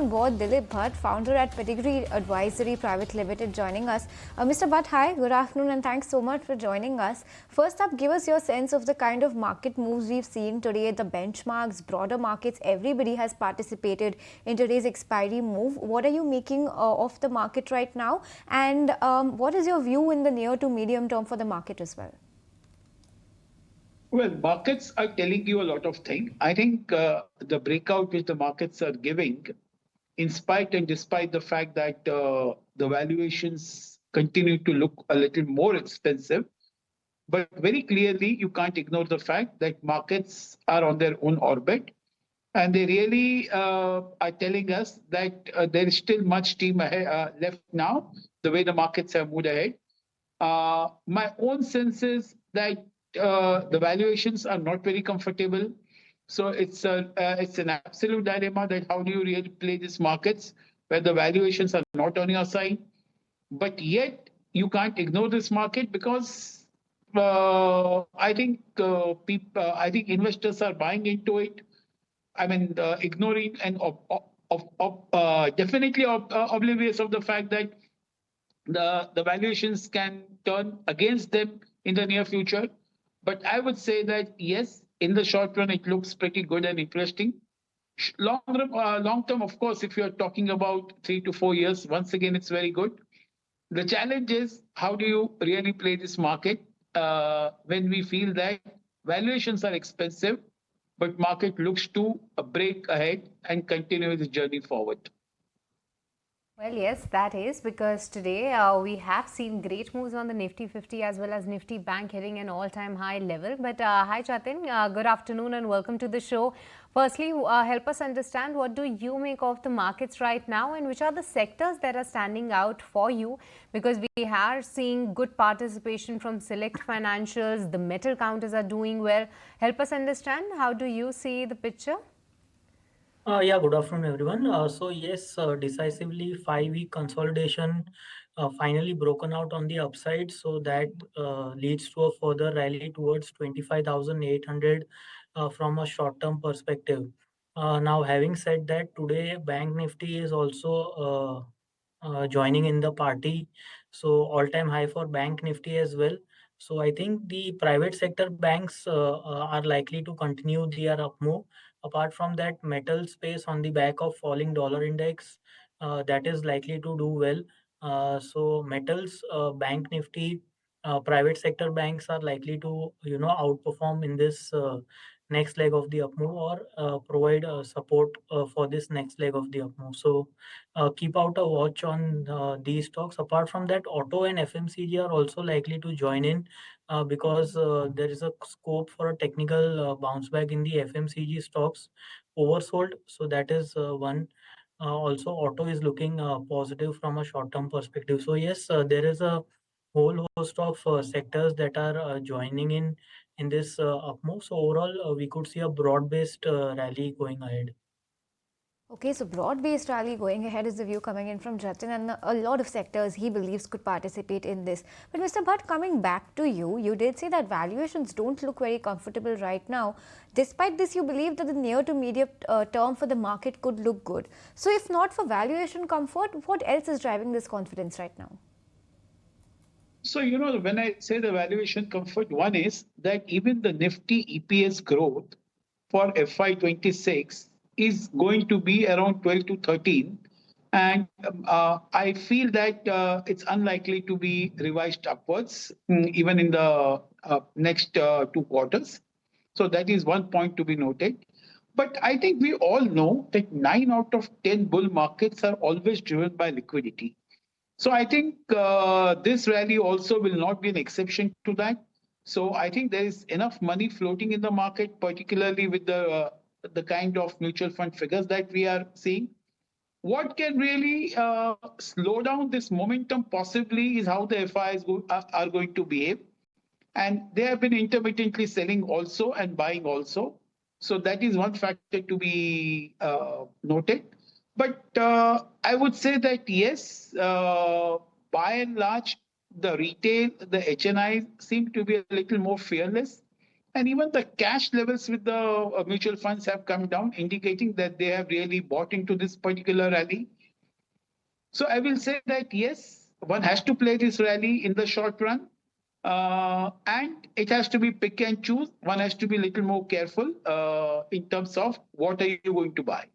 on board Dilip Bhat, founder at PADIGREE Advisory Private Limited, joining us. Mr. Bhat, hi, good afternoon, and thanks so much for joining us. First up, give us your sense of the kind of market moves we've seen today, the benchmarks, broader markets. Everybody has participated in today's expiry move. What are you making of the market right now? And what is your view in the near to medium term for the market as well? Well, markets are telling you a lot of things. I think the breakout which the markets are giving, in spite and despite the fact that the valuations continue to look a little more expensive, but very clearly you can't ignore the fact that markets are on their own orbit. And they really are telling us that there is still much steam ahead, left now, the way the markets have moved ahead. My own sense is that the valuations are not very comfortable. So it's an absolute dilemma that how do you really play these markets where the valuations are not on your side, but yet you can't ignore this market because I think I think investors are buying into it. I mean, ignoring and definitely oblivious of the fact that the valuations can turn against them in the near future. But I would say that, yes, in the short run, it looks pretty good and interesting. Long term, of course, if you're talking about 3 to 4 years, once again, it's very good. The challenge is how do you really play this market when we feel that valuations are expensive, but market looks to break ahead and continue the journey forward. Well, yes, that is because today we have seen great moves on the Nifty 50 as well as Nifty Bank hitting an all-time high level. But hi, Jatin. Good afternoon and welcome to the show. Firstly, help us understand what do you make of the markets right now and which are the sectors that are standing out for you? Because we are seeing good participation from select financials. The metal counters are doing well. Help us understand how do you see the picture? Yeah, good afternoon, everyone. So yes, decisively 5-week consolidation finally broken out on the upside. So that leads to a further rally towards 25,800 from a short-term perspective. Now, having said that, today Bank Nifty is also joining in the party. So all-time high for Bank Nifty as well. So I think the private sector banks are likely to continue their up move. Apart from that, metal space on the back of falling dollar index, that is likely to do well. So metals, Bank Nifty, private sector banks are likely to outperform in this next leg of the up move or provide support for this next leg of the up move. So keep out a watch on these stocks. Apart from that, auto and FMCG are also likely to join in because there is a scope for a technical bounce back in the FMCG stocks oversold. So that is one. Also, auto is looking positive from a short-term perspective. So yes, there is a whole host of sectors that are joining in this up move. So overall, we could see a broad-based rally going ahead. Okay, so broad-based rally going ahead is the view coming in from Jatin, and a lot of sectors he believes could participate in this. But Mr. Bhat, coming back to you, you did say that valuations don't look very comfortable right now. Despite this, you believe that the near to medium term for the market could look good. So if not for valuation comfort, what else is driving this confidence right now? So, when I say the valuation comfort, one is that even the Nifty EPS growth for FY26 is going to be around 12 to 13. And I feel that it's unlikely to be revised upwards, even in the next 2 quarters. So that is one point to be noted. But I think we all know that 9 out of 10 bull markets are always driven by liquidity. So I think this rally also will not be an exception to that. So I think there is enough money floating in the market, particularly with the kind of mutual fund figures that we are seeing. What can really slow down this momentum possibly is how the FIs are going to behave. And they have been intermittently selling also and buying also. So that is one factor to be noted. But I would say that yes, by and large, the retail, the HNI seem to be a little more fearless. And even the cash levels with the mutual funds have come down, indicating that they have really bought into this particular rally. So I will say that yes, one has to play this rally in the short run. And it has to be pick and choose. One has to be a little more careful in terms of what are you going to buy.